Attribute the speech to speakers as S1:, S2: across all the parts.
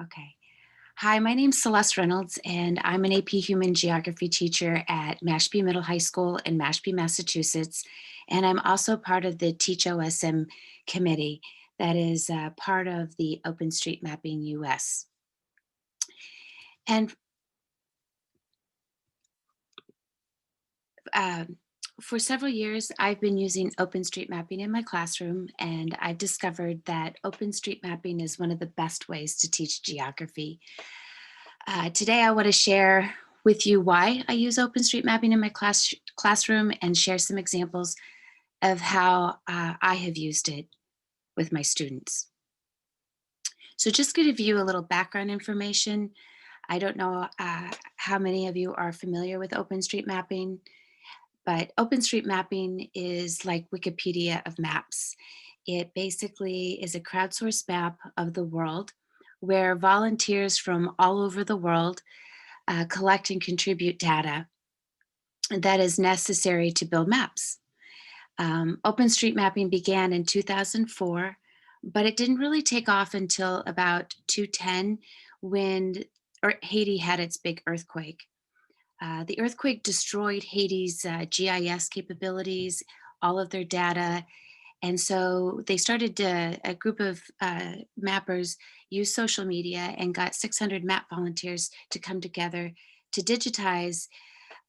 S1: Okay. Hi, my name's Celeste Reynolds, and I'm an AP Human Geography teacher at Mashpee Middle High School in Mashpee, Massachusetts. And I'm also part of the Teach OSM committee that is part of the OpenStreetMapping US. And um, for several years, I've been using OpenStreetMapping in my classroom, and I've discovered that OpenStreetMapping is one of the best ways to teach geography. Today, I want to share with you why I use OpenStreetMapping in my classroom and share some examples of how I have used it with my students. So just to give you a little background information, I don't know how many of you are familiar with OpenStreetMapping, but OpenStreetMapping is like Wikipedia of maps. It basically is a crowdsourced map of the world where volunteers from all over the world collect and contribute data that is necessary to build maps. OpenStreetMapping began in 2004, but it didn't really take off until about 2010 when Haiti had its big earthquake. The earthquake destroyed Haiti's GIS capabilities, all of their data, and so they started a group of mappers use social media and got 600 map volunteers to come together to digitize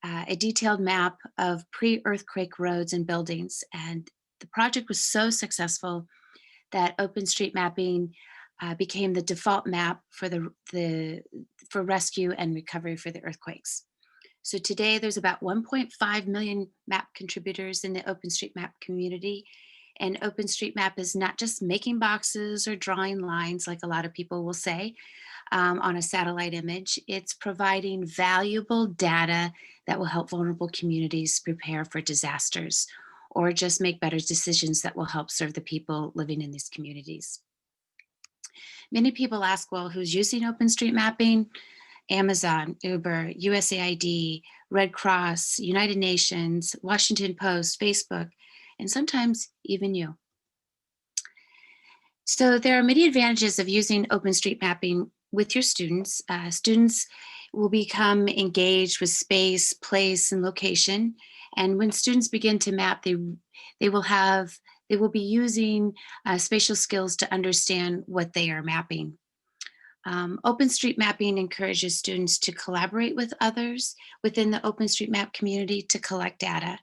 S1: a detailed map of pre-earthquake roads and buildings. And the project was so successful that OpenStreetMapping became the default map for for rescue and recovery for the earthquakes. So today there's about 1.5 million map contributors in the OpenStreetMap community. And OpenStreetMap is not just making boxes or drawing lines like a lot of people will say on a satellite image. It's providing valuable data that will help vulnerable communities prepare for disasters or just make better decisions that will help serve the people living in these communities. Many people ask, well, who's using OpenStreetMapping? Amazon, Uber, USAID, Red Cross, United Nations, Washington Post, Facebook, and sometimes even you. So there are many advantages of using OpenStreetMapping with your students. Students will become engaged with space, place, and location. And when students begin to map, they will be using spatial skills to understand what they are mapping. OpenStreetMapping encourages students to collaborate with others within the OpenStreetMap community to collect data.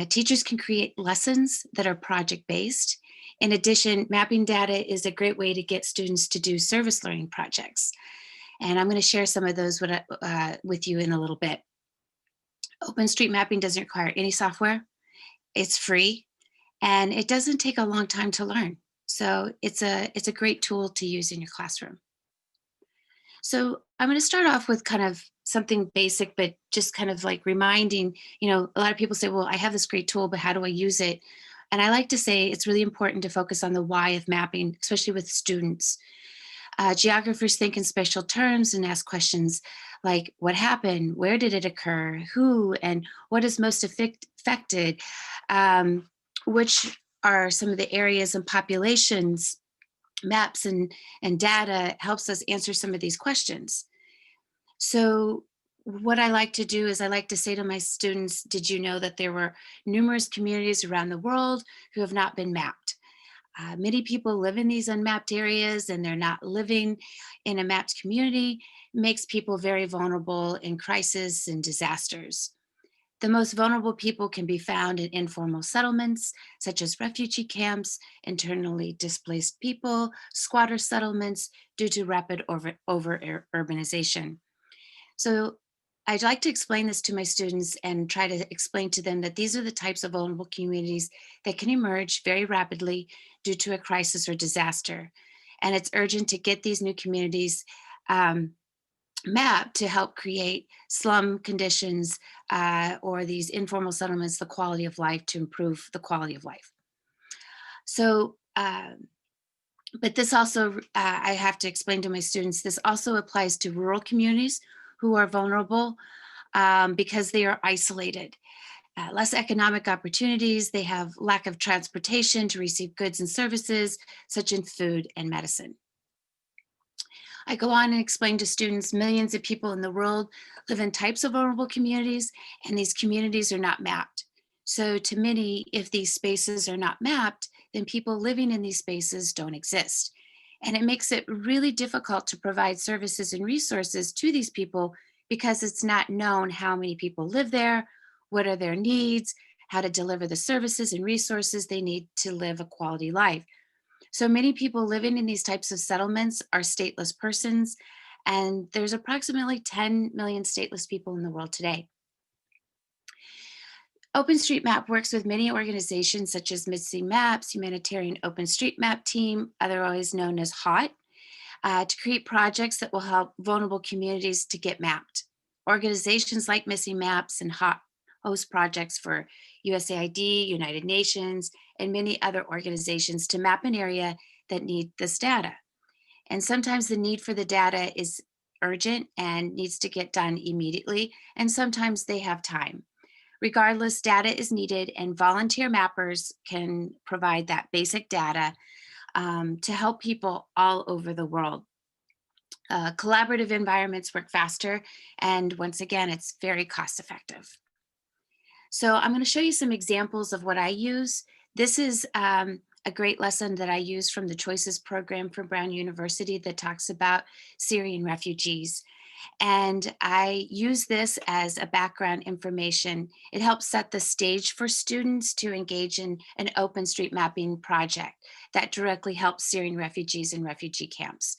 S1: Teachers can create lessons that are project-based. In addition, mapping data is a great way to get students to do service learning projects. And I'm going to share some of those with you in a little bit. OpenStreetMapping doesn't require any software. It's free, and it doesn't take a long time to learn. So it's a great tool to use in your classroom. So I'm going to start off with kind of something basic, but just kind of like reminding, a lot of people say, well, I have this great tool, but how do I use it? And I like to say it's really important to focus on the why of mapping, especially with students. Geographers think in spatial terms and ask questions like what happened, where did it occur, who, and what is most affected, which are some of the areas and populations. Maps and data helps us answer some of these questions. So what I like to do is I like to say to my students, did you know that there were numerous communities around the world who have not been mapped? Many people live in these unmapped areas and they're not living in a mapped community, makes people very vulnerable in crisis and disasters. The most vulnerable people can be found in informal settlements, such as refugee camps, internally displaced people, squatter settlements, due to rapid over-urbanization. So I'd like to explain this to my students and try to explain to them that these are the types of vulnerable communities that can emerge very rapidly due to a crisis or disaster. And it's urgent to get these new communities mapped to help create slum conditions or these informal settlements, the quality of life, to improve the quality of life. So, but this also, I have to explain to my students, this also applies to rural communities who are vulnerable because they are isolated. Less economic opportunities, they have lack of transportation to receive goods and services, such as food and medicine. I go on and explain to students millions of people in the world live in types of vulnerable communities, and these communities are not mapped. So to many, if these spaces are not mapped, then people living in these spaces don't exist. And it makes it really difficult to provide services and resources to these people because it's not known how many people live there, what are their needs, how to deliver the services and resources they need to live a quality life. So many people living in these types of settlements are stateless persons, and there's approximately 10 million stateless people in the world today. OpenStreetMap works with many organizations such as Missing Maps, Humanitarian OpenStreetMap Team, otherwise known as HOT, to create projects that will help vulnerable communities to get mapped. Organizations like Missing Maps and HOT host projects for USAID, United Nations, and many other organizations to map an area that need this data. And sometimes the need for the data is urgent and needs to get done immediately, and sometimes they have time. Regardless, data is needed, and volunteer mappers can provide that basic data to help people all over the world. Collaborative environments work faster, and once again, it's very cost effective. So I'm going to show you some examples of what I use. This is a great lesson that I use from the Choices program from Brown University that talks about Syrian refugees. And I use this as a background information. It helps set the stage for students to engage in an open street mapping project that directly helps Syrian refugees in refugee camps.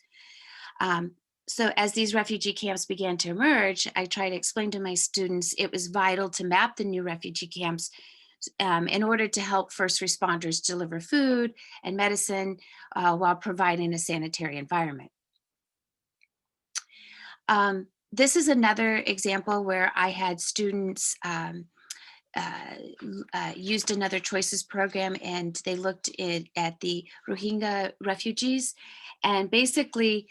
S1: Um, so as these refugee camps began to emerge, I try to explain to my students it was vital to map the new refugee camps in order to help first responders deliver food and medicine while providing a sanitary environment. This is another example where I had students uh, used another choices program, and they looked at the Rohingya refugees. And basically,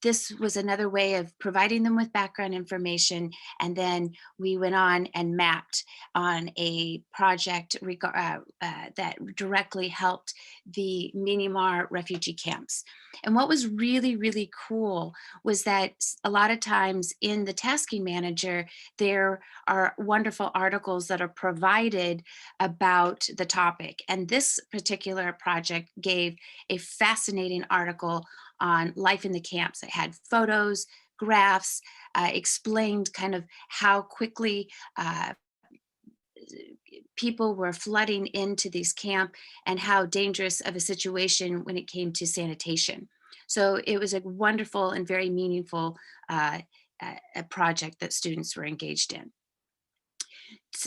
S1: this was another way of providing them with background information. And then we went on and mapped on a project that directly helped the Myanmar refugee camps. And what was really, really cool was that a lot of times in the tasking manager, there are wonderful articles that are provided about the topic. And this particular project gave a fascinating article on life in the camps. It had photos, graphs, explained kind of how quickly people were flooding into these camp and how dangerous of a situation when it came to sanitation. So it was a wonderful and very meaningful a project that students were engaged in.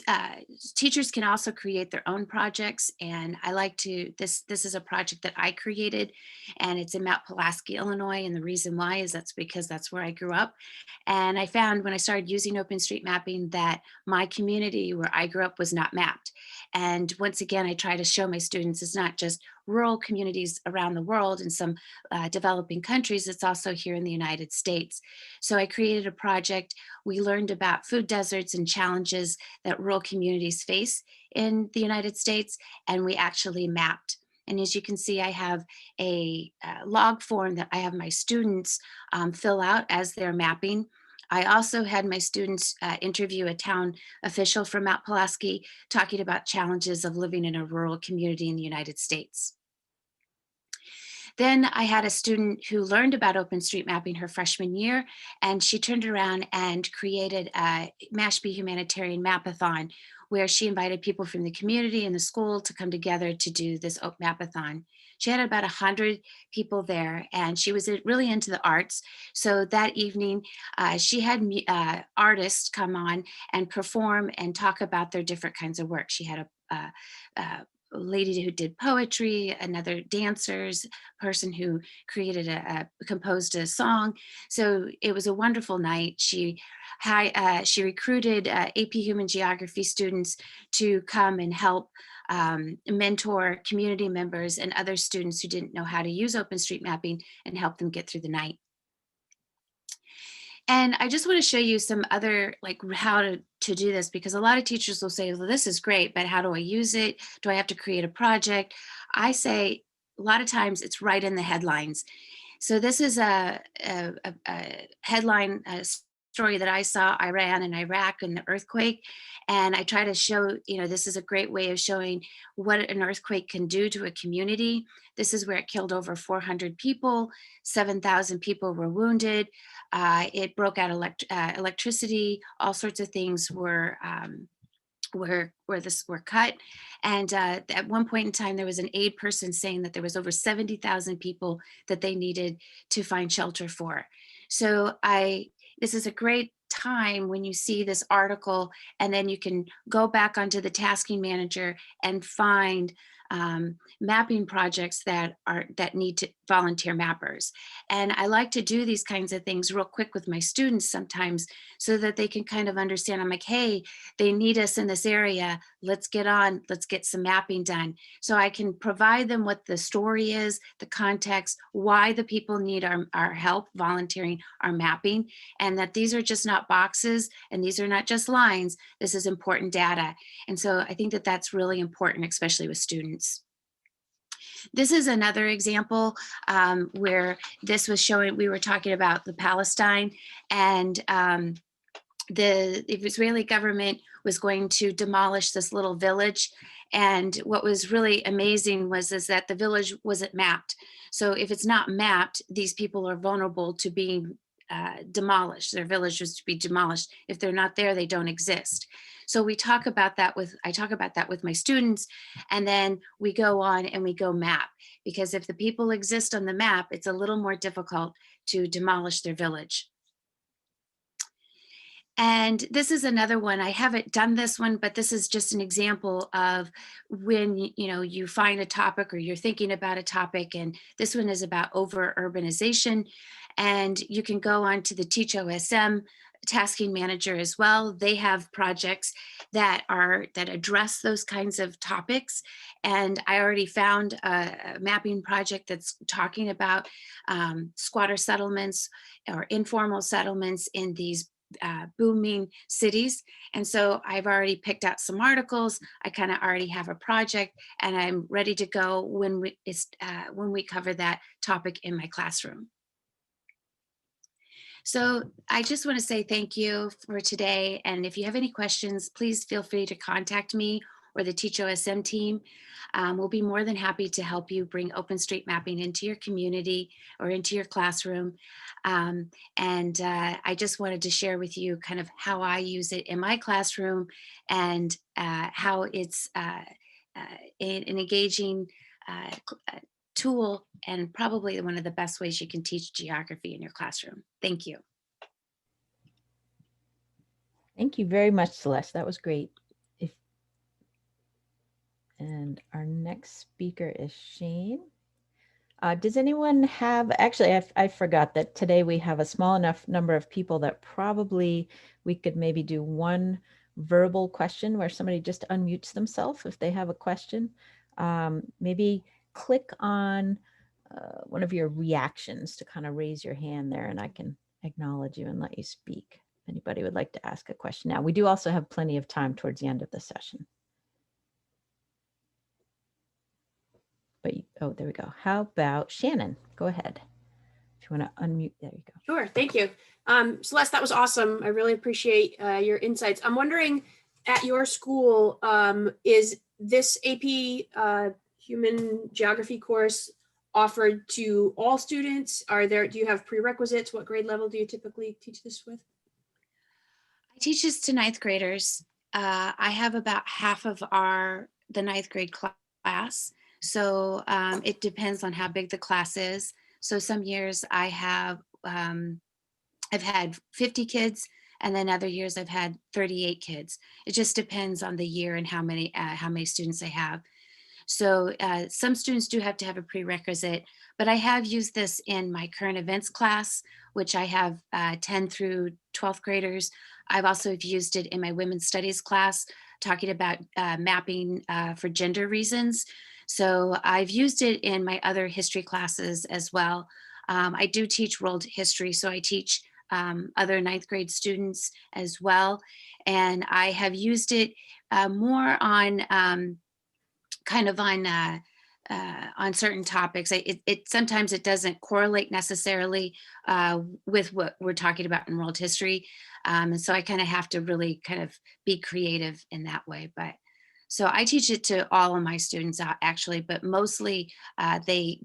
S1: uh, Teachers can also create their own projects, and I like to this is a project that I created, and it's in Mount Pulaski, Illinois. And the reason why is that's because that's where I grew up. And I found when I started using OpenStreet mapping that my community where I grew up was not mapped. And once again, I try to show my students it's not just rural communities around the world in some developing countries, it's also here in the United States. So I created a project. We learned about food deserts and challenges that rural communities face in the United States, and we actually mapped. And as you can see, I have a log form that I have my students fill out as they're mapping. I also had my students interview a town official from Mount Pulaski talking about challenges of living in a rural community in the United States. Then I had a student who learned about OpenStreet mapping her freshman year, and she turned around and created a Mashpee Humanitarian Mapathon, where she invited people from the community and the school to come together to do this mapathon. She had about 100 people there, and she was really into the arts. So that evening, she had artists come on and perform and talk about their different kinds of work. She had a lady who did poetry, another dancers, person who created composed a song. So it was a wonderful night. She recruited AP Human Geography students to come and help mentor community members and other students who didn't know how to use OpenStreet mapping and help them get through the night. And I just want to show you some other, like how to do this, because a lot of teachers will say, well, this is great, but how do I use it? Do I have to create a project? I say a lot of times it's right in the headlines. So this is a headline story that I saw, Iran and Iraq and the earthquake. And I try to show, this is a great way of showing what an earthquake can do to a community. This is where it killed over 400 people, 7,000 people were wounded. It broke out electricity, all sorts of things were cut. And at one point in time, there was an aid person saying that there was over 70,000 people that they needed to find shelter for. So this is a great time when you see this article, and then you can go back onto the tasking manager and find mapping projects that need to volunteer mappers. And I like to do these kinds of things real quick with my students sometimes, so that they can kind of understand. I'm like, hey, they need us in this area. Let's get on, let's get some mapping done. So I can provide them what the story is, the context, why the people need our help volunteering our mapping, and that these are just not boxes and these are not just lines. This is important data. And so I think that that's really important, especially with students. This is another example where this was showing, we were talking about the Palestine, and the Israeli government was going to demolish this little village. And what was really amazing was that the village wasn't mapped. So if it's not mapped, these people are vulnerable to being demolished. Their village was to be demolished. If they're not there, they don't exist. So I talk about that with my students, and then we go on and we go map, because if the people exist on the map, it's a little more difficult to demolish their village. And this is another one. I haven't done this one, but this is just an example of when you find a topic or you're thinking about a topic. And this one is about over urbanization. And you can go on to the Teach OSM tasking manager as well. They have projects that address those kinds of topics. And I already found a mapping project that's talking about squatter settlements or informal settlements in these booming cities. And so I've already picked out some articles. I kind of already have a project, and I'm ready to go when we cover that topic in my classroom. So I just want to say thank you for today. And if you have any questions, please feel free to contact me or the Teach OSM team. We'll be more than happy to help you bring OpenStreet mapping into your community or into your classroom. I just wanted to share with you kind of how I use it in my classroom, and how it's an engaging tool, and probably one of the best ways you can teach geography in your classroom. Thank you.
S2: Thank you very much, Celeste. That was great. And our next speaker is Shane. Does anyone have, actually, I forgot that today we have a small enough number of people that probably we could maybe do one verbal question where somebody just unmutes themselves if they have a question. Maybe click on one of your reactions to kind of raise your hand there, and I can acknowledge you and let you speak. If anybody would like to ask a question. Now, we do also have plenty of time towards the end of the session. But, oh, there we go. How about Shannon? Go ahead. If you want to unmute, there you go.
S3: Sure, thank you. Celeste, that was awesome. I really appreciate your insights. I'm wondering, at your school, is this AP Human Geography course offered to all students? Do you have prerequisites? What grade level do you typically teach this with?
S1: I teach this to ninth graders. I have about half of the ninth grade class. So it depends on how big the class is. So some years I've had 50 kids, and then other years I've had 38 kids. It just depends on the year and how many students I have. So some students do have to have a prerequisite, but I have used this in my current events class, which I have 10 through 12th graders. I've also used it in my women's studies class, talking about mapping for gender reasons. So I've used it in my other history classes as well. I do teach world history, so I teach other ninth grade students as well. And I have used it more on kind of on on certain topics. Sometimes it doesn't correlate necessarily with what we're talking about in world history. And so I kind of have to really kind of be creative in that way. But so I teach it to all of my students actually, but mostly they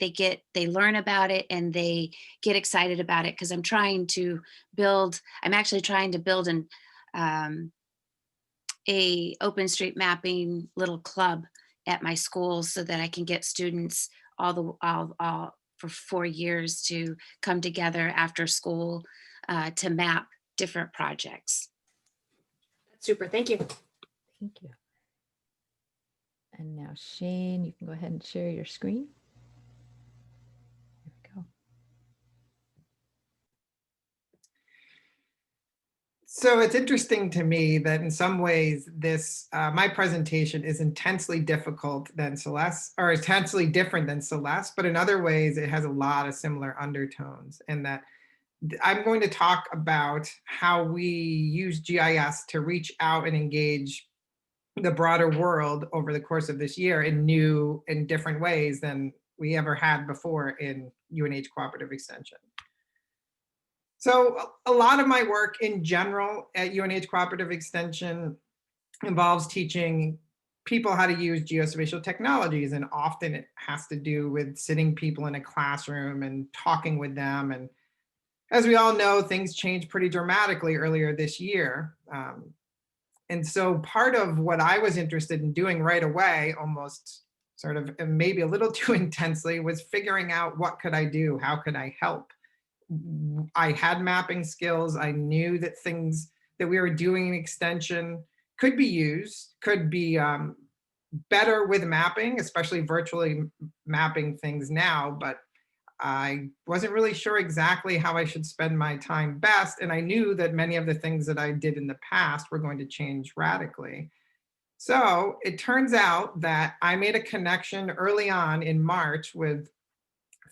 S1: learn about it and they get excited about it because I'm actually trying to build a OpenStreetMapping little club at my school so that I can get students all for 4 years to come together after school to map different projects.
S3: That's super. Thank you.
S2: Thank you. And now Shane, you can go ahead and share your screen. There we go.
S4: So it's interesting to me that in some ways this, my presentation is intensely difficult than Celeste, or intensely different than Celeste, but in other ways it has a lot of similar undertones, and that I'm going to talk about how we use GIS to reach out and engage the broader world over the course of this year in new and different ways than we ever had before in UNH Cooperative Extension. So a lot of my work in general at UNH Cooperative Extension involves teaching people how to use geospatial technologies, and often it has to do with sitting people in a classroom and talking with them. And as we all know, things changed pretty dramatically earlier this year. And so part of what I was interested in doing right away, almost sort of maybe a little too intensely, was figuring out what could I do? How could I help? I had mapping skills. I knew that things that we were doing in extension could be used, could be better with mapping, especially virtually mapping things now, but I wasn't really sure exactly how I should spend my time best. And I knew that many of the things that I did in the past were going to change radically. So it turns out that I made a connection early on in March with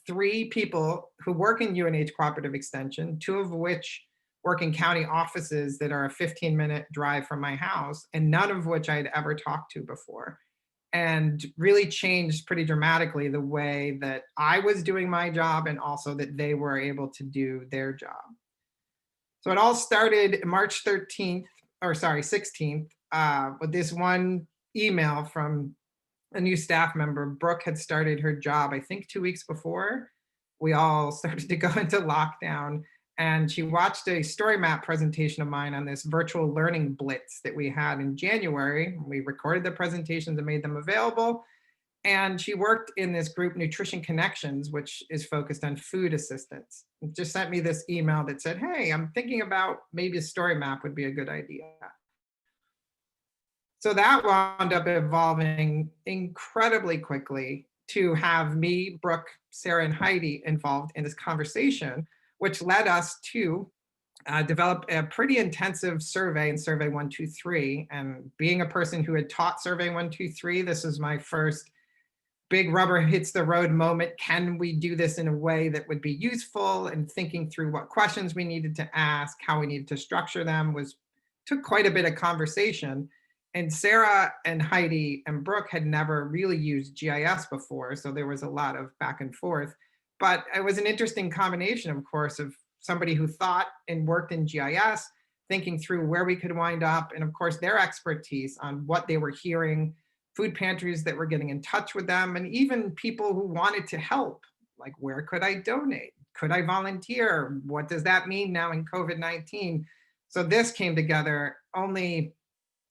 S4: 3 people who work in UNH Cooperative Extension, 2 of which work in county offices that are a 15-minute drive from my house, and none of which I'd ever talked to before, and really changed pretty dramatically the way that I was doing my job and also that they were able to do their job. So it all started March 13th, or sorry, 16th, with this one email from a new staff member. Brooke had started her job, I think 2 weeks before we all started to go into lockdown. And she watched a story map presentation of mine on this virtual learning blitz that we had in January. We recorded the presentations and made them available. And she worked in this group, Nutrition Connections, which is focused on food assistance. And just sent me this email that said, hey, I'm thinking about maybe a story map would be a good idea. So that wound up evolving incredibly quickly to have me, Brooke, Sarah, and Heidi involved in this conversation, which led us to develop a pretty intensive survey in Survey 123. And being a person who had taught Survey 123, this is my first big rubber hits the road moment. Can we do this in a way that would be useful? And thinking through what questions we needed to ask, how we needed to structure them took quite a bit of conversation. And Sarah and Heidi and Brooke had never really used GIS before, so there was a lot of back and forth. But it was an interesting combination, of course, of somebody who thought and worked in GIS, thinking through where we could wind up, and of course their expertise on what they were hearing, food pantries that were getting in touch with them, and even people who wanted to help, like where could I donate? Could I volunteer? What does that mean now in COVID-19? So this came together only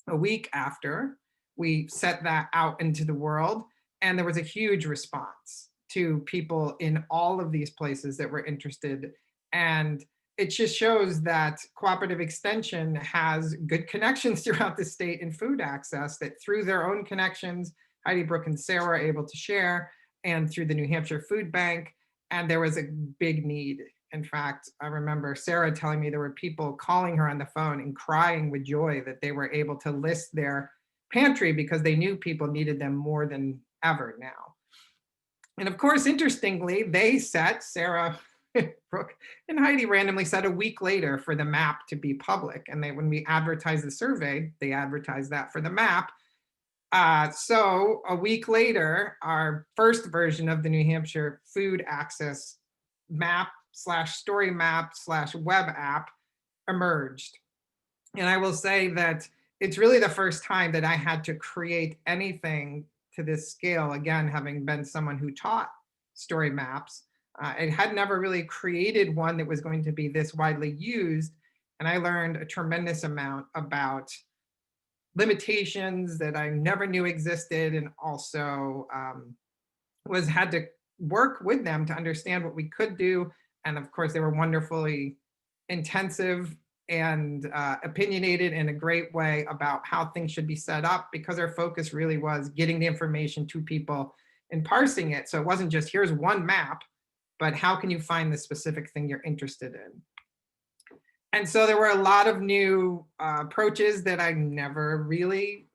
S4: a week after we set that out into the world, and there was a huge response to people in all of these places that were interested. And it just shows that cooperative extension has good connections throughout the state in food access, that through their own connections, Heidi, Brooke, and Sarah are able to share, and through the New Hampshire Food Bank. And there was a big need. In fact, I remember Sarah telling me there were people calling her on the phone and crying with joy that they were able to list their pantry because they knew people needed them more than ever now. And of course, interestingly, they set, Sarah, Brooke, and Heidi randomly set a week later for the map to be public. And when we advertised the survey, they advertised that for the map So a week later, our first version of the New Hampshire food access map slash story map slash web app emerged. And I will say that it's really the first time that I had to create anything to this scale. Again, having been someone who taught story maps, I had never really created one that was going to be this widely used. And I learned a tremendous amount about limitations that I never knew existed, and also had to work with them to understand what we could do. And of course, they were wonderfully intensive and opinionated in a great way about how things should be set up, because our focus really was getting the information to people and parsing it. So it wasn't just here's one map, but how can you find the specific thing you're interested in? And so there were a lot of new approaches that I never really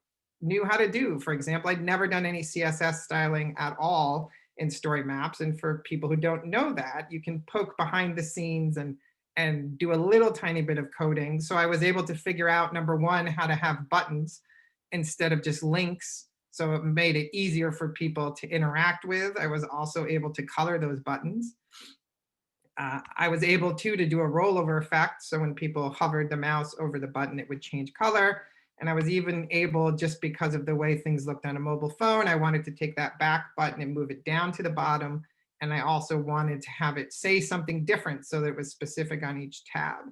S4: knew how to do. For example, I'd never done any CSS styling at all in story maps. And for people who don't know that, you can poke behind the scenes and do a little tiny bit of coding. So I was able to figure out, number one, how to have buttons instead of just links. So it made it easier for people to interact with. I was also able to color those buttons. I was able to do a rollover effect. So when people hovered the mouse over the button, it would change color. And I was even able, just because of the way things looked on a mobile phone, I wanted to take that back button and move it down to the bottom. And I also wanted to have it say something different so that it was specific on each tab.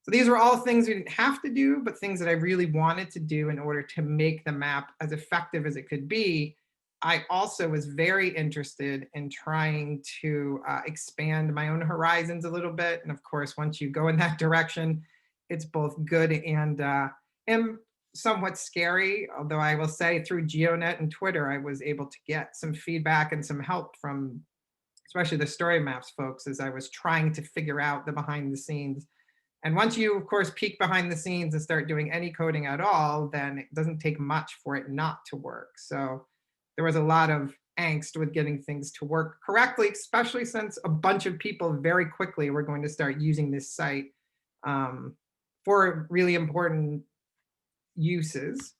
S4: So these were all things we didn't have to do, but things that I really wanted to do in order to make the map as effective as it could be. I also was very interested in trying to expand my own horizons a little bit. And of course, once you go in that direction, it's both good and somewhat scary. Although I will say, through GeoNet and Twitter, I was able to get some feedback and some help from especially the story maps folks as I was trying to figure out the behind the scenes. And once you, of course, peek behind the scenes and start doing any coding at all, then it doesn't take much for it not to work. So there was a lot of angst with getting things to work correctly, especially since a bunch of people very quickly were going to start using this site for really important uses.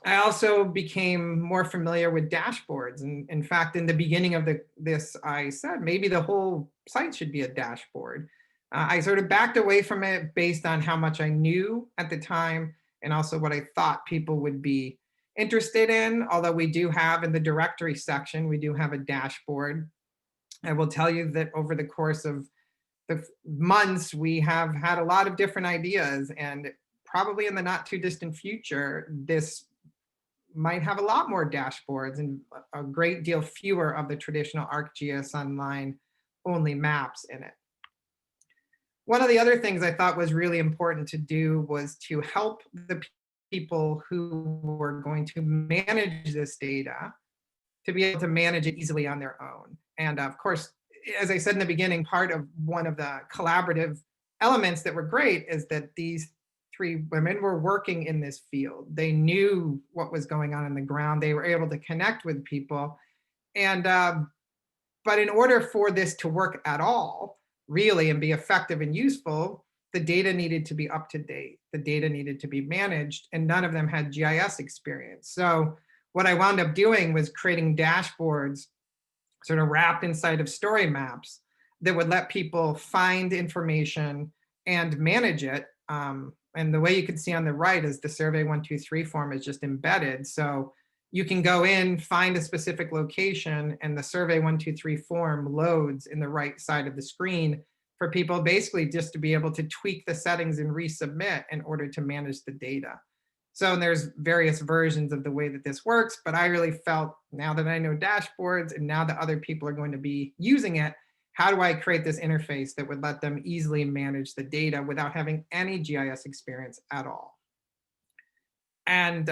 S4: I also became more familiar with dashboards. And in fact, in the beginning of this, I said maybe the whole site should be a dashboard. I sort of backed away from it based on how much I knew at the time, and also what I thought people would be interested in. Although we do have, in the directory section, we do have a dashboard. I will tell you that over the course of the months, we have had a lot of different ideas, and probably in the not too distant future, this might have a lot more dashboards and a great deal fewer of the traditional ArcGIS Online only maps in it. One of the other things I thought was really important to do was to help the people who were going to manage this data to be able to manage it easily on their own. And of course, as I said in the beginning, part of one of the collaborative elements that were great is that these three women were working in this field. They knew what was going on the ground. They were able to connect with people. And but in order for this to work at all, really, and be effective and useful, the data needed to be up to date. The data needed to be managed, and none of them had GIS experience. So what I wound up doing was creating dashboards sort of wrapped inside of story maps that would let people find information and manage it. And the way you can see on the right is the Survey 123 form is just embedded. So you can go in, find a specific location, and the Survey 123 form loads in the right side of the screen for people basically just to be able to tweak the settings and resubmit in order to manage the data. So there's various versions of the way that this works, but I really felt, now that I know dashboards and now that other people are going to be using it, how do I create this interface that would let them easily manage the data without having any GIS experience at all? And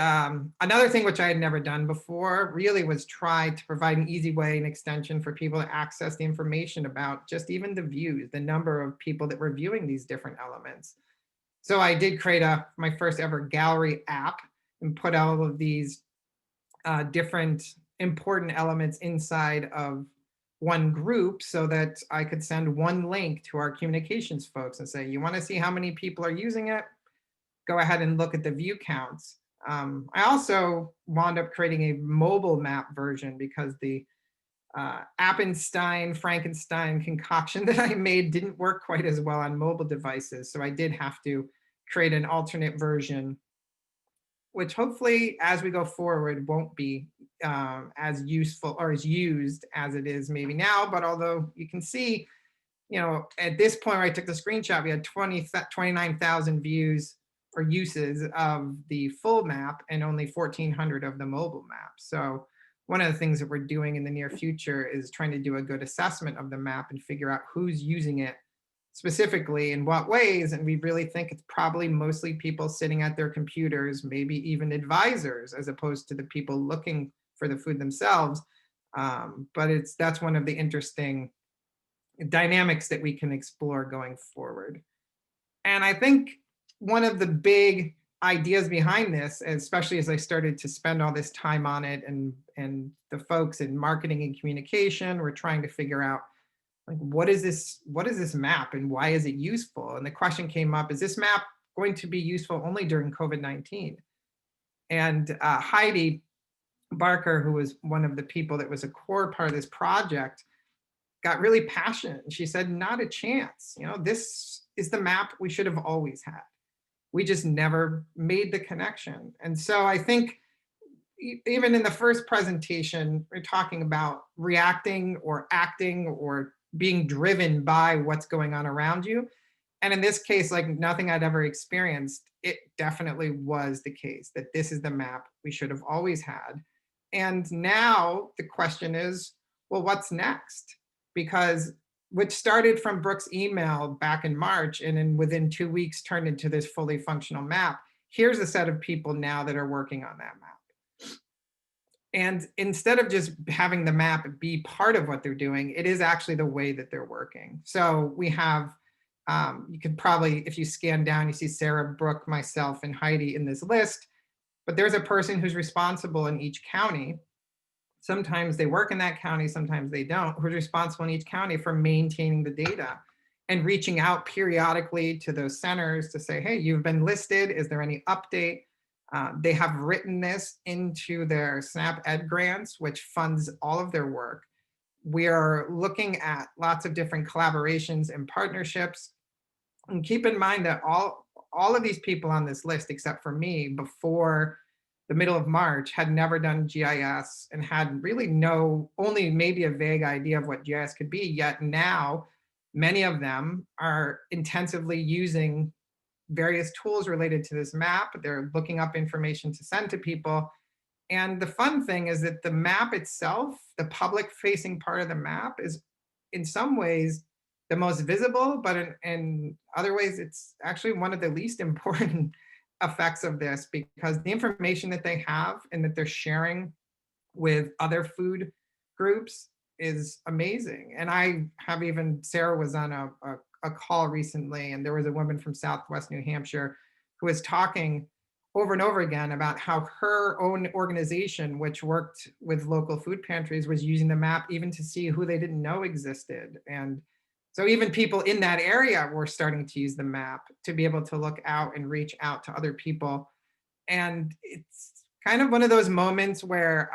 S4: another thing which I had never done before really was try to provide an easy way and extension for people to access the information about just even the views, the number of people that were viewing these different elements. So I did create my first ever gallery app and put all of these different important elements inside of one group so that I could send one link to our communications folks and say, you want to see how many people are using it? Go ahead and look at the view counts I also wound up creating a mobile map version because the Frankenstein concoction that I made didn't work quite as well on mobile devices. So I did have to create an alternate version, which hopefully as we go forward won't be as useful or as used as it is maybe now. But although you can see, at this point where I took the screenshot, we had 29,000 views or uses of the full map and only 1,400 of the mobile map. So one of the things that we're doing in the near future is trying to do a good assessment of the map and figure out who's using it specifically in what ways. And we really think it's probably mostly people sitting at their computers, maybe even advisors, as opposed to the people looking for the food themselves. But that's one of the interesting dynamics that we can explore going forward. And I think one of the big ideas behind this, especially as I started to spend all this time on it, and the folks in marketing and communication were trying to figure out, like, what is this map and why is it useful? And the question came up, is this map going to be useful only during COVID-19? And Heidi Barker, who was one of the people that was a core part of this project, got really passionate. And she said, not a chance. This is the map we should have always had. We just never made the connection. And so I think even in the first presentation, we're talking about reacting or acting or being driven by what's going on around you. And in this case, like nothing I'd ever experienced, it definitely was the case that this is the map we should have always had. And now the question is, well, what's next? Because which started from Brooke's email back in March and then within 2 weeks turned into this fully functional map. Here's a set of people now that are working on that map. And instead of just having the map be part of what they're doing, it is actually the way that they're working. So we have, you could probably, if you scan down, you see Sarah, Brooke, myself, and Heidi in this list, but there's a person who's responsible in each county. Sometimes they work in that county, sometimes they don't, who's responsible in each county for maintaining the data and reaching out periodically to those centers to say, hey, you've been listed, is there any update? They have written this into their SNAP Ed grants, which funds all of their work. We are looking at lots of different collaborations and partnerships. And keep in mind that all of these people on this list, except for me, before the middle of March, had never done GIS and had really only maybe a vague idea of what GIS could be. Yet now, many of them are intensively using various tools related to this map. They're looking up information to send to people. And the fun thing is that the map itself, the public facing part of the map, is in some ways the most visible, but in other ways, it's actually one of the least important effects of this, because the information that they have and that they're sharing with other food groups is amazing. And Sarah was on a call recently, and there was a woman from Southwest New Hampshire who was talking over and over again about how her own organization, which worked with local food pantries, was using the map even to see who they didn't know existed. And so even people in that area were starting to use the map to be able to look out and reach out to other people. And it's kind of one of those moments where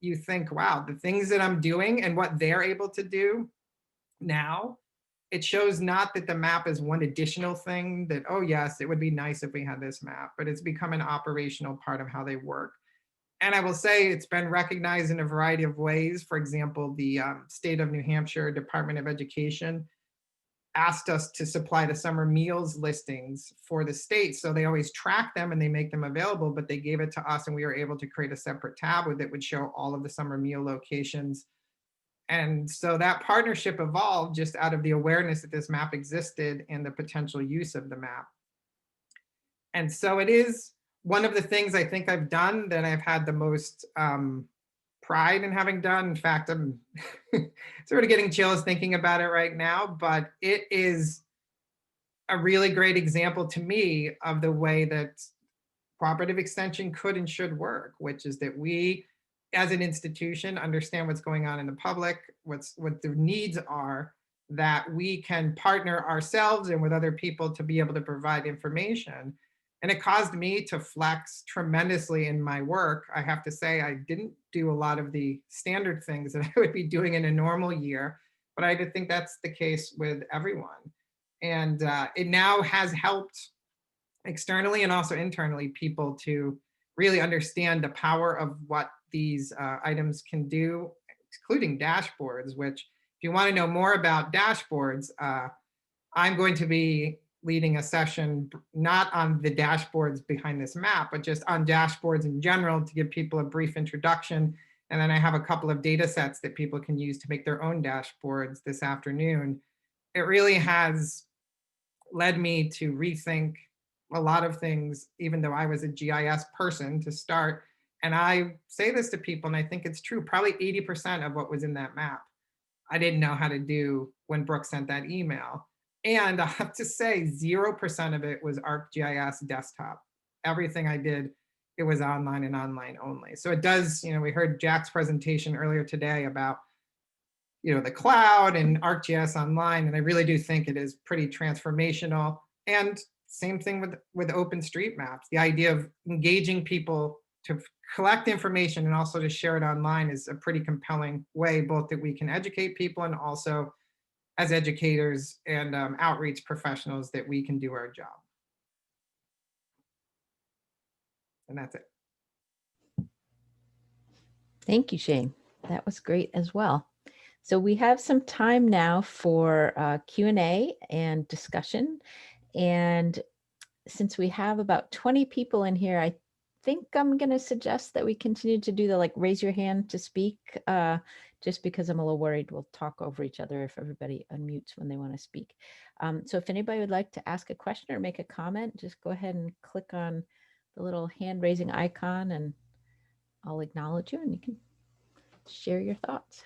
S4: you think, wow, the things that I'm doing and what they're able to do now, it shows not that the map is one additional thing that, oh yes, it would be nice if we had this map, but it's become an operational part of how they work. And I will say it's been recognized in a variety of ways. For example, the state of New Hampshire Department of Education asked us to supply the summer meals listings for the state. So they always track them and they make them available, but they gave it to us and we were able to create a separate tab that would show all of the summer meal locations. And so that partnership evolved just out of the awareness that this map existed and the potential use of the map. And so it is one of the things I think I've done that I've had the most pride in having done. In fact, I'm sort of getting chills thinking about it right now, but it is a really great example to me of the way that cooperative extension could and should work, which is that we, as an institution, understand what's going on in the public, what the needs are, that we can partner ourselves and with other people to be able to provide information. And it caused me to flex tremendously in my work. I have to say, I didn't do a lot of the standard things that I would be doing in a normal year, but I did think that's the case with everyone. And it now has helped externally and also internally people to really understand the power of what these items can do, including dashboards, which if you want to know more about dashboards, I'm going to be leading a session not on the dashboards behind this map, but just on dashboards in general to give people a brief introduction. And then I have a couple of data sets that people can use to make their own dashboards this afternoon. It really has led me to rethink a lot of things, even though I was a GIS person to start. And I say this to people, and I think it's true, probably 80% of what was in that map, I didn't know how to do when Brooke sent that email. And I have to say 0% of it was ArcGIS desktop. Everything I did, it was online and online only. So it does, we heard Jack's presentation earlier today about, the cloud and ArcGIS online. And I really do think it is pretty transformational. And same thing with OpenStreetMaps. The idea of engaging people to collect information and also to share it online is a pretty compelling way, both that we can educate people and also as educators and outreach professionals that we can do our job. And that's it.
S2: Thank you, Shane. That was great as well. So we have some time now for Q&A and discussion. And since we have about 20 people in here, I think I'm going to suggest that we continue to do the raise your hand to speak, just because I'm a little worried we'll talk over each other if everybody unmutes when they want to speak. So if anybody would like to ask a question or make a comment, just go ahead and click on the little hand raising icon and I'll acknowledge you and you can share your thoughts.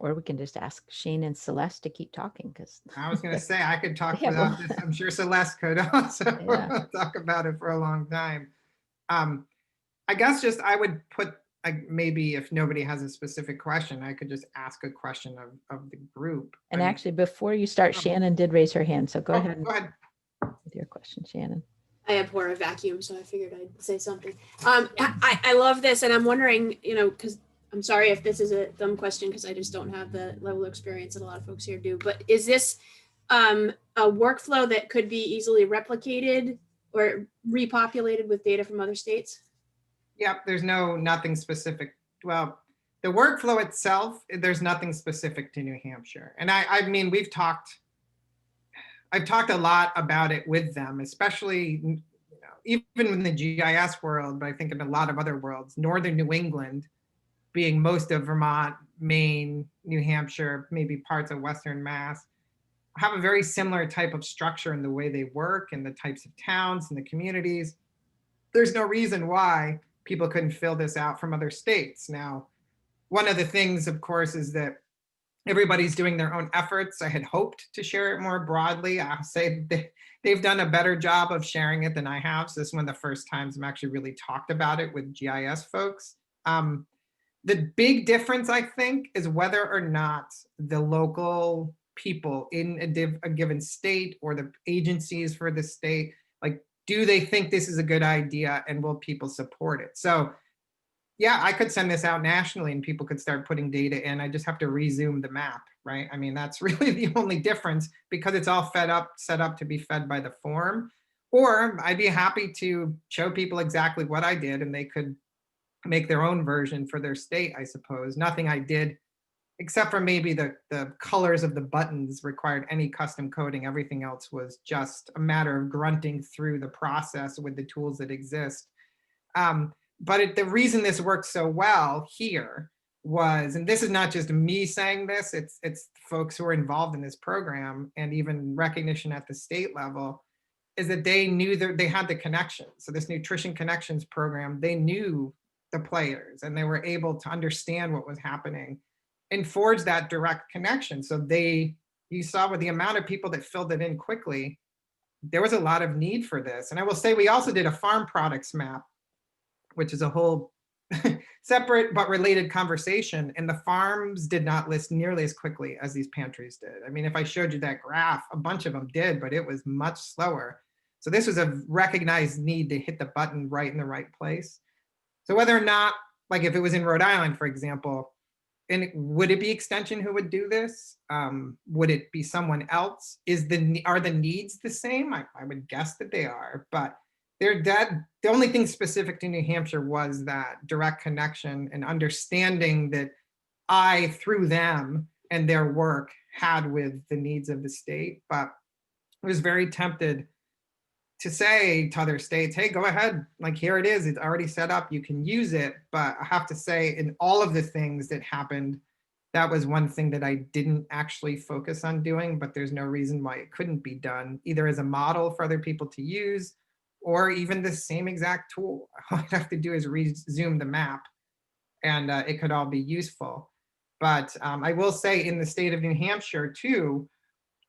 S2: Or we can just ask Shane and Celeste to keep talking because
S4: I was going to say I could talk
S2: Yeah,
S4: without this. I'm sure Celeste could also
S2: Yeah.
S4: talk about it for a long time. I guess just I would put, maybe if nobody has a specific question, I could just ask a question of the group.
S2: And
S4: I mean,
S2: actually, before you start, Shannon did raise her hand. So go ahead
S4: go ahead.
S2: with your question, Shannon.
S3: I abhor a vacuum, so I figured I'd say something. I love this, and I'm wondering, because I'm sorry if this is a dumb question, because I just don't have the level of experience that a lot of folks here do. But is this a workflow that could be easily replicated or repopulated with data from other states?
S4: Yep, there's nothing specific. Well, the workflow itself, there's nothing specific to New Hampshire. And I mean, I've talked a lot about it with them, especially, even in the GIS world, but I think in a lot of other worlds, Northern New England being most of Vermont, Maine, New Hampshire, maybe parts of Western Mass, have a very similar type of structure in the way they work and the types of towns and the communities. There's no reason why people couldn't fill this out from other states. Now, one of the things, of course, is that everybody's doing their own efforts. I had hoped to share it more broadly. I'll say they've done a better job of sharing it than I have. So this is one of the first times I'm actually really talked about it with GIS folks. The big difference, I think, is whether or not the local people in a given state or the agencies for the state, do they think this is a good idea and will people support it? So yeah, I could send this out nationally and people could start putting data in. I just have to rezoom the map, right? I mean, that's really the only difference because it's all set up to be fed by the form. Or I'd be happy to show people exactly what I did and they could make their own version for their state, I suppose. Nothing I did, except for maybe the colors of the buttons required any custom coding. Everything else was just a matter of grunting through the process with the tools that exist. But the reason this worked so well here was, and this is not just me saying this, it's folks who are involved in this program and even recognition at the state level, is that they knew that they had the connection. So this Nutrition Connections program, they knew the players and they were able to understand what was happening and forge that direct connection. So you saw with the amount of people that filled it in quickly, there was a lot of need for this. And I will say we also did a farm products map, which is a whole separate but related conversation. And the farms did not list nearly as quickly as these pantries did. I mean, if I showed you that graph, a bunch of them did, but it was much slower. So this was a recognized need to hit the button right in the right place. So whether or not, like if it was in Rhode Island, for example, and would it be Extension who would do this? Would it be someone else? Are the needs the same? I would guess that they are, but the only thing specific to New Hampshire was that direct connection and understanding that I, through them and their work, had with the needs of the state. But I was very tempted to say to other states, hey, go ahead, like here it is, it's already set up, you can use it. But I have to say, in all of the things that happened, that was one thing that I didn't actually focus on doing, but there's no reason why it couldn't be done, either as a model for other people to use, or even the same exact tool. All I have to do is resume the map, and it could all be useful. But I will say in the state of New Hampshire too,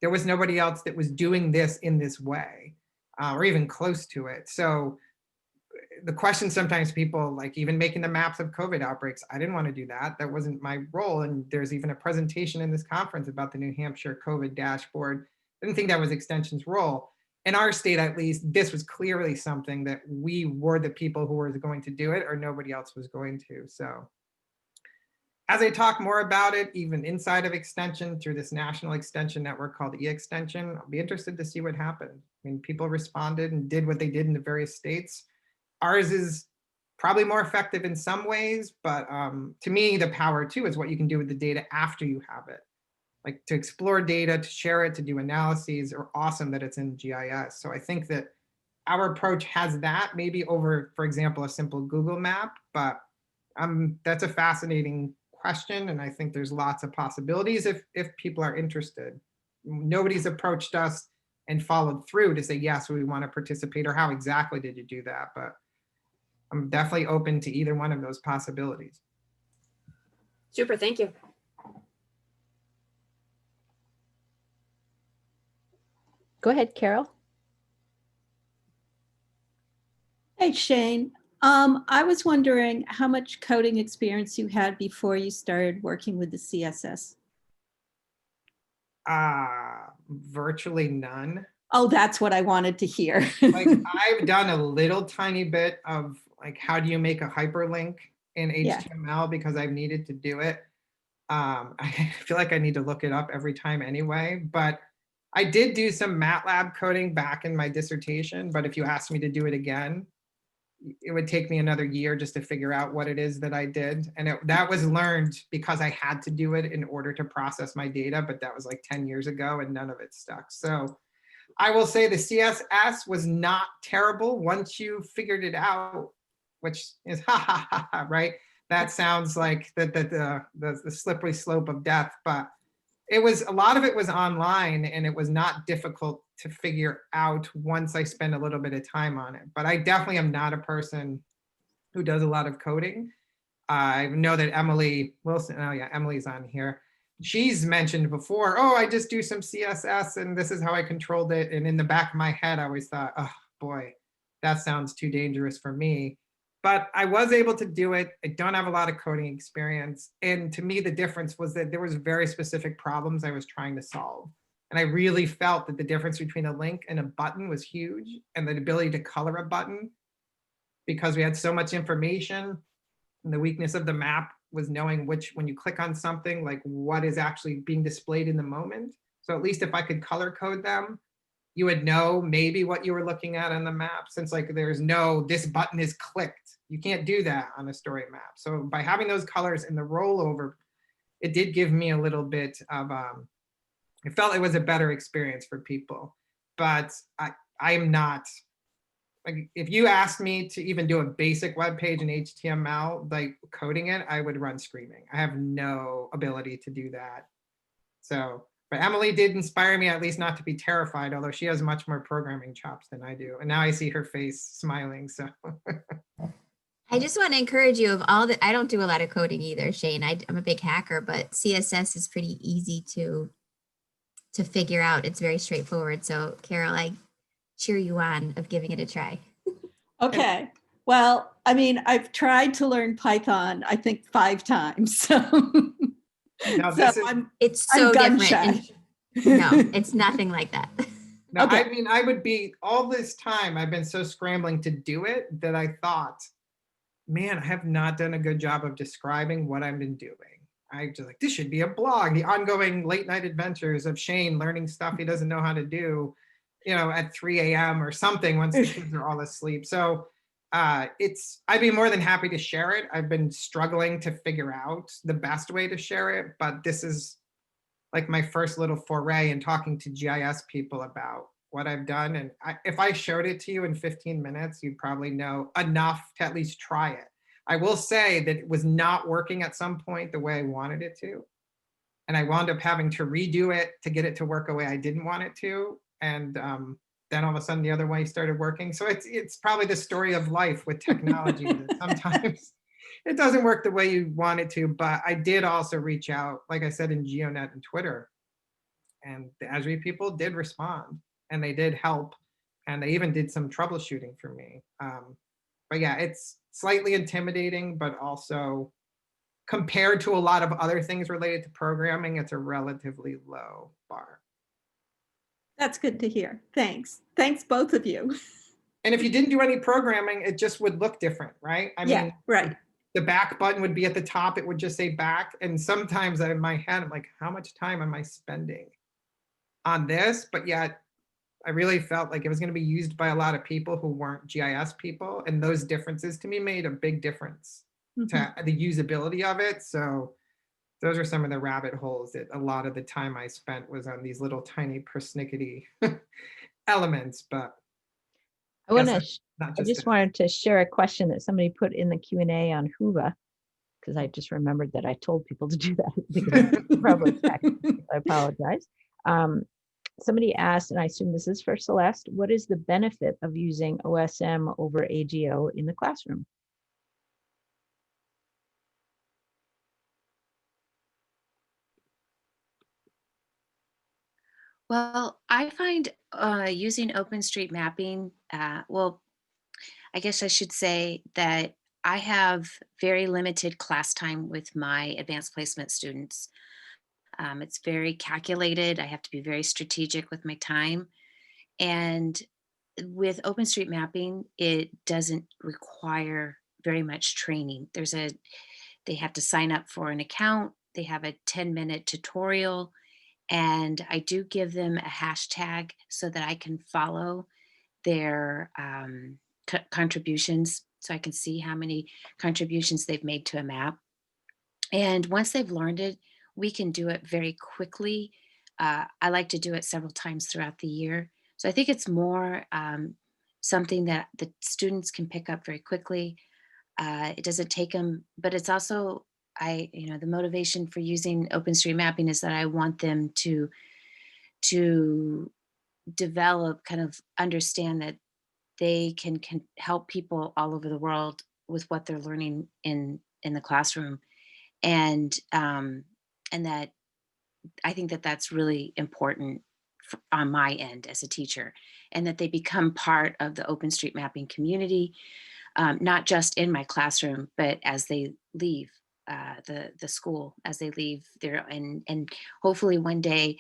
S4: there was nobody else that was doing this in this way. Or even close to it. So the question sometimes people like even making the maps of COVID outbreaks, I didn't want to do that. That wasn't my role. And there's even a presentation in this conference about the New Hampshire COVID dashboard. I didn't think that was Extension's role. In our state, at least, this was clearly something that we were the people who were going to do it or nobody else was going to. So as I talk more about it, even inside of Extension through this national extension network called e-extension, I'll be interested to see what happened. I mean, people responded and did what they did in the various states. Ours is probably more effective in some ways, but to me, the power too is what you can do with the data after you have it. Like to explore data, to share it, to do analyses, are awesome that it's in GIS. So I think that our approach has that maybe over, for example, a simple Google map, but that's a fascinating question. And I think there's lots of possibilities if people are interested. Nobody's approached us and followed through to say, yes, we want to participate, or how exactly did you do that? But I'm definitely open to either one of those possibilities.
S3: Super, thank you.
S2: Go ahead, Carol.
S5: Hey, Shane. I was wondering how much coding experience you had before you started working with the CSS.
S4: Virtually none.
S5: Oh, that's what I wanted to hear.
S4: Like I've done a little tiny bit of like, how do you make a hyperlink in HTML because I've needed to do it. I feel like I need to look it up every time anyway, but I did do some MATLAB coding back in my dissertation, but if you asked me to do it again, it would take me another year just to figure out what it is that I did. And that was learned because I had to do it in order to process my data, but that was like 10 years ago and none of it stuck. So I will say the CSS was not terrible once you figured it out, which is right? That sounds like the slippery slope of death, but it was, a lot of it was online and it was not difficult to figure out once I spent a little bit of time on it. But I definitely am not a person who does a lot of coding. I know that Emily Wilson, oh yeah, Emily's on here. She's mentioned before, oh, I just do some CSS and this is how I controlled it. And in the back of my head, I always thought, oh boy, that sounds too dangerous for me. But I was able to do it. I don't have a lot of coding experience. And to me, the difference was that there was very specific problems I was trying to solve. And I really felt that the difference between a link and a button was huge, and the ability to color a button, because we had so much information. And the weakness of the map was knowing which, when you click on something, like what is actually being displayed in the moment. So at least if I could color code them, you would know maybe what you were looking at on the map, since like there's no, this button is clicked. You can't do that on a story map. So by having those colors in the rollover, it did give me a little bit of, I felt it was a better experience for people. But I am not, like, if you asked me to even do a basic web page in HTML, like coding it, I would run screaming. I have no ability to do that. So, but Emily did inspire me at least not to be terrified, although she has much more programming chops than I do. And now I see her face smiling, so.
S6: I just want to encourage you of all that. I don't do a lot of coding either, Shane. I'm a big hacker, but CSS is pretty easy to figure out. It's very straightforward. So Carol, cheer you on of giving it a try.
S5: Okay. Well, I mean, I've tried to learn Python, I think 5 times. So,
S4: No,
S5: so
S4: this is
S6: It's
S5: I'm
S6: so
S5: gun
S6: different.
S5: shy.
S6: No, it's nothing like that.
S4: no, I
S5: Okay.
S4: mean, I would be all this time, I've been so scrambling to do it that I thought, man, I have not done a good job of describing what I've been doing. I just like, this should be a blog, the ongoing late night adventures of Shane learning stuff he doesn't know how to do, at 3 a.m. or something once the kids are all asleep. So I'd be more than happy to share it. I've been struggling to figure out the best way to share it, but this is like my first little foray in talking to GIS people about what I've done. And if I showed it to you in 15 minutes, you'd probably know enough to at least try it. I will say that it was not working at some point the way I wanted it to. And I wound up having to redo it to get it to work the way I didn't want it to. And then all of a sudden the other way started working. So it's probably the story of life with technology that sometimes it doesn't work the way you want it to. But I did also reach out, like I said, in GeoNet and Twitter. And the Esri people did respond and they did help. And they even did some troubleshooting for me. But yeah, it's slightly intimidating, but also compared to a lot of other things related to programming, it's a relatively low bar.
S5: That's good to hear. Thanks. Thanks, both of you.
S4: And if you didn't do any programming, it just would look different, right? I
S5: Yeah,
S4: mean,
S5: right.
S4: the back button would be at the top. It would just say back. And sometimes in my head, I'm like, how much time am I spending on this? But yet I really felt like it was going to be used by a lot of people who weren't GIS people. And those differences to me made a big difference to the usability of it. So those are some of the rabbit holes that a lot of the time I spent was on these little tiny persnickety elements. But
S2: I want
S4: yes,
S2: to.
S4: not
S2: I
S4: just
S2: just
S4: that.
S2: wanted to share a question that somebody put in the Q&A on Whova, because I just remembered that I told people to do that at the beginning. Probably text. I apologize. Somebody asked, and I assume this is for Celeste, what is the benefit of using OSM over AGO in the classroom?
S1: Well, I find using OpenStreetMapping, well, I guess I should say that I have very limited class time with my advanced placement students. It's very calculated. I have to be very strategic with my time. And with OpenStreetMapping, it doesn't require very much training. They have to sign up for an account. They have a 10-minute tutorial, and I do give them a hashtag so that I can follow their contributions, so I can see how many contributions they've made to a map. And once they've learned it, we can do it very quickly. I like to do it several times throughout the year. So I think it's more something that the students can pick up very quickly. It doesn't take them, but it's also, the motivation for using OpenStreetMapping is that I want them to develop, kind of understand that they can help people all over the world with what they're learning in the classroom. And that I think that that's really important on my end as a teacher, and that they become part of the OpenStreetMapping community, not just in my classroom, but as they leave the school, as they leave there, and hopefully one day,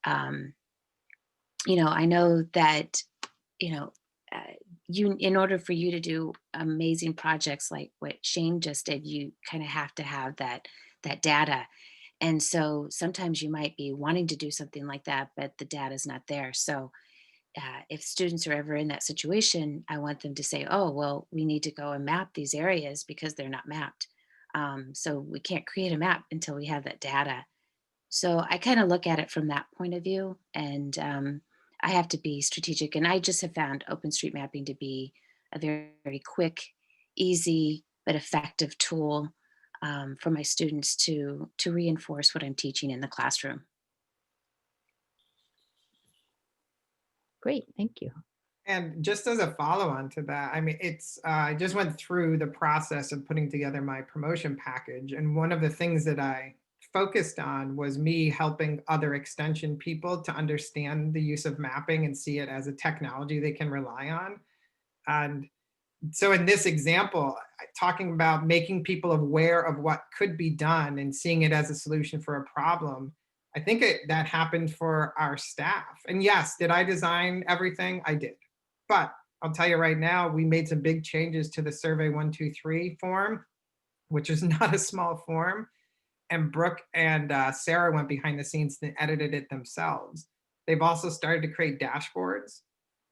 S1: I know that, you know, in order for you to do amazing projects like what Shane just did, you kind of have to have that data. And so sometimes you might be wanting to do something like that, but the data is not there. So if students are ever in that situation, I want them to say, oh, well, we need to go and map these areas because they're not mapped. So we can't create a map until we have that data. So I kind of look at it from that point of view, and I have to be strategic. And I just have found OpenStreetMapping to be a very, very quick, easy, but effective tool for my students to reinforce what I'm teaching in the classroom.
S2: Great, thank you.
S4: And just as a follow-on to that, I mean, I just went through the process of putting together my promotion package. And one of the things that I focused on was me helping other extension people to understand the use of mapping and see it as a technology they can rely on. And so in this example, talking about making people aware of what could be done and seeing it as a solution for a problem, I think that happened for our staff. And yes, did I design everything? I did. But I'll tell you right now, we made some big changes to the Survey 123 form, which is not a small form. And Brooke and Sarah went behind the scenes and edited it themselves. They've also started to create dashboards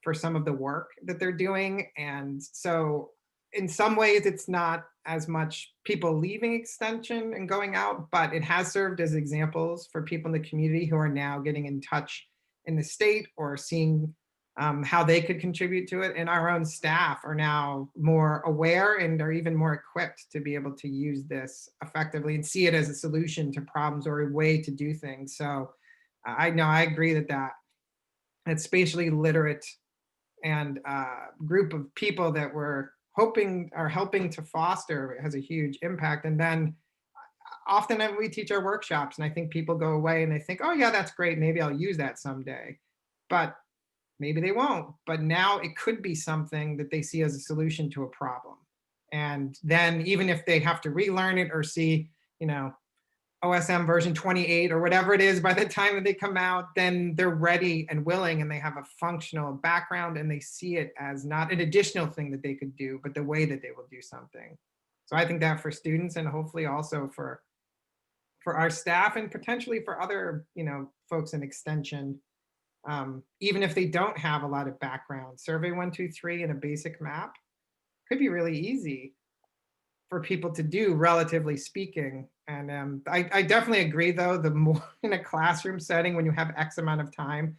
S4: for some of the work that they're doing. And so in some ways, it's not as much people leaving extension and going out, but it has served as examples for people in the community who are now getting in touch in the state or seeing how they could contribute to it. And our own staff are now more aware and are even more equipped to be able to use this effectively and see it as a solution to problems or a way to do things. So I know I agree that spatially literate and group of people that we're hoping are helping to foster has a huge impact. And then often we teach our workshops and I think people go away and they think, oh yeah, that's great. Maybe I'll use that someday. But maybe they won't, but now it could be something that they see as a solution to a problem. And then even if they have to relearn it or see, OSM version 28 or whatever it is by the time that they come out, then they're ready and willing and they have a functional background and they see it as not an additional thing that they could do, but the way that they will do something. So I think that for students and hopefully also for our staff and potentially for other, folks in extension, even if they don't have a lot of background, Survey 123 and a basic map could be really easy for people to do, relatively speaking. And I definitely agree, though, the more in a classroom setting when you have X amount of time,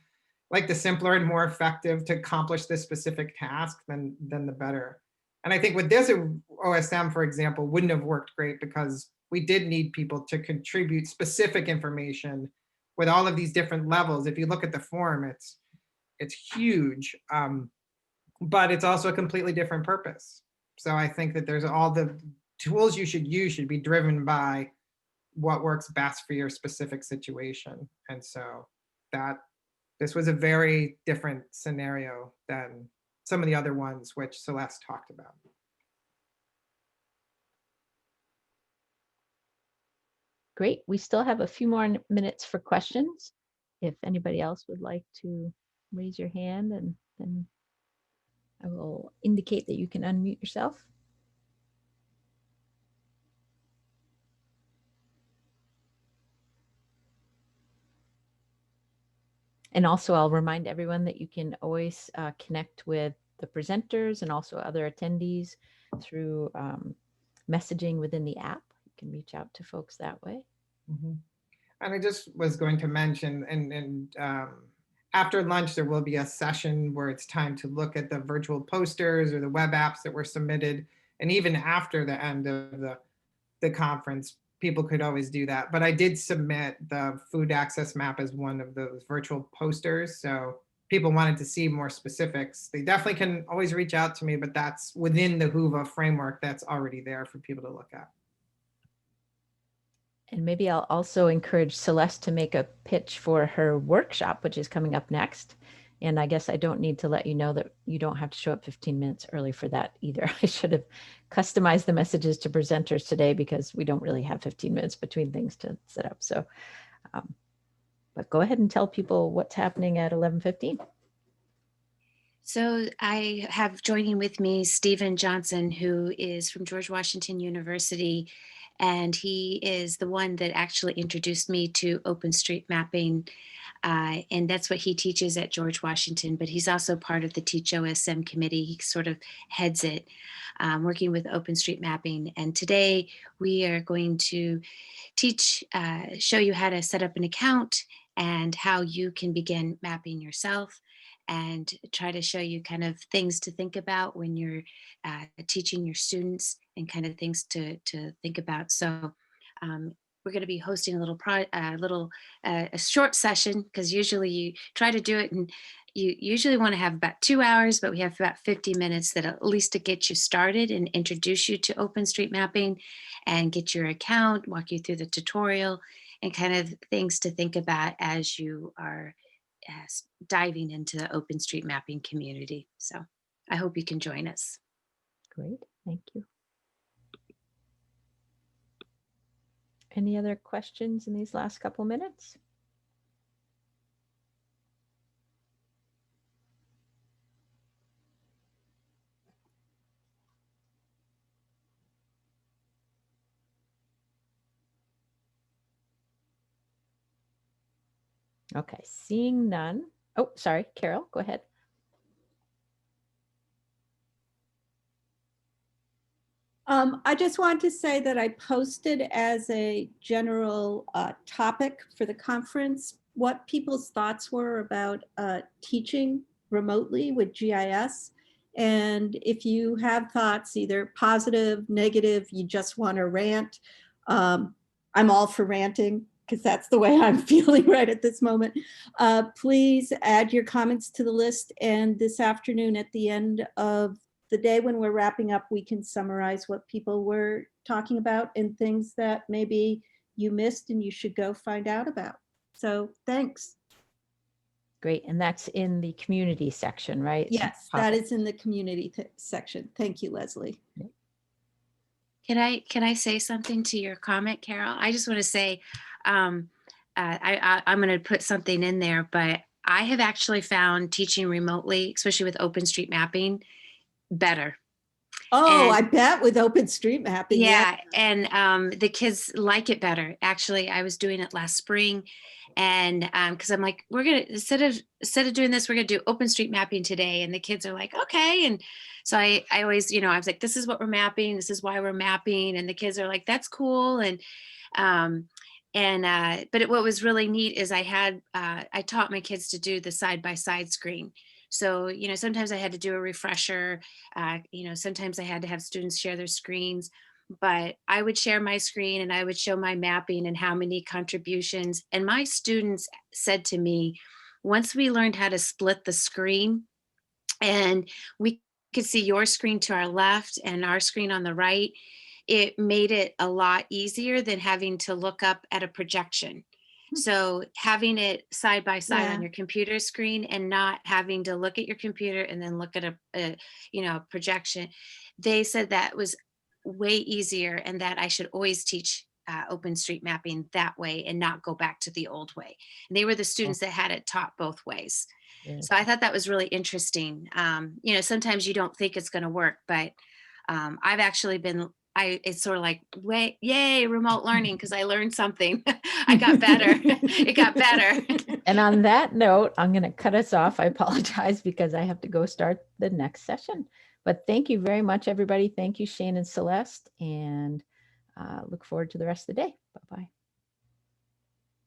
S4: like the simpler and more effective to accomplish this specific task, then the better. And I think with this OSM, for example, wouldn't have worked great because we did need people to contribute specific information with all of these different levels. If you look at the form, it's huge, but it's also a completely different purpose. So I think that there's all the tools you should use should be driven by what works best for your specific situation. And so this was a very different scenario than some of the other ones which Celeste talked about.
S2: Great. We still have a few more minutes for questions. If anybody else would like to raise your hand, and then I will indicate that you can unmute yourself. And also I'll remind everyone that you can always connect with the presenters and also other attendees through messaging within the app. You can reach out to folks that way.
S4: Mm-hmm. And I just was going to mention, and after lunch, there will be a session where it's time to look at the virtual posters or the web apps that were submitted. And even after the end of the conference, people could always do that. But I did submit the food access map as one of those virtual posters. So people wanted to see more specifics. They definitely can always reach out to me, but that's within the Whova framework that's already there for people to look at.
S2: And maybe I'll also encourage Celeste to make a pitch for her workshop, which is coming up next. And I guess I don't need to let you know that you don't have to show up 15 minutes early for that either. I should have customized the messages to presenters today because we don't really have 15 minutes between things to set up. So, but go ahead and tell people what's happening at 11:15.
S1: So I have joining with me Stephen Johnson, who is from George Washington University, and he is the one that actually introduced me to OpenStreetMapping, and that's what he teaches at George Washington, but he's also part of the Teach OSM committee. He sort of heads it, working with OpenStreetMapping. And today we are going to show you how to set up an account and how you can begin mapping yourself, and try to show you kind of things to think about when you're teaching your students and kind of things to think about. So we're going to be hosting a short session, because usually you try to do it and you usually want to have about 2 hours, but we have about 50 minutes that at least to get you started and introduce you to OpenStreetMapping and get your account, walk you through the tutorial, and kind of things to think about as you are diving into the OpenStreet mapping community. So I hope you can join us.
S2: Great, thank you. Any other questions in these last couple minutes? Okay, seeing none. Oh, sorry, Carol, go ahead.
S5: I just want to say that I posted as a general topic for the conference what people's thoughts were about teaching remotely with GIS. And if you have thoughts, either positive, negative, you just want to rant, I'm all for ranting because that's the way I'm feeling right at this moment. Please add your comments to the list. And this afternoon at the end of the day when we're wrapping up, we can summarize what people were talking about and things that maybe you missed and you should go find out about. So thanks.
S2: Great, and that's in the community section, right?
S5: Yes, that is in the community section. Thank you, Leslie.
S1: Can I say something to your comment, Carol? I just want to say, I'm going to put something in there, but I have actually found teaching remotely, especially with OpenStreet mapping, better.
S5: Oh,
S1: And-
S5: I bet with OpenStreet mapping.
S1: Yeah, and the kids like it better. Actually, I was doing it last spring, and because I'm like, we're gonna instead of doing this, we're gonna do OpenStreet mapping today, and the kids are like, okay, and so I always, I was like, this is what we're mapping, this is why we're mapping, and the kids are like, that's cool, and but what was really neat is I taught my kids to do the side-by-side screen. So, sometimes I had to do a refresher, sometimes I had to have students share their screens, but I would share my screen and I would show my mapping and how many contributions. And my students said to me, once we learned how to split the screen and we could see your screen to our left and our screen on the right, it made it a lot easier than having to look up at a projection. So having it side by side on your computer screen and not having to look at your computer and then look at a projection, they said that was way easier and that I should always teach OpenStreet mapping that way and not go back to the old way. And they were the students that had it taught both ways. So I thought that was really interesting. Sometimes you don't think it's going to work, but I've actually been, it's sort of like, yay, remote learning, because I learned something. I got better. It got better.
S2: And on that note, I'm going to cut us off. I apologize because I have to go start the next session. But thank you very much, everybody. Thank you, Shane and Celeste, and look forward to the rest of the day. Bye-bye.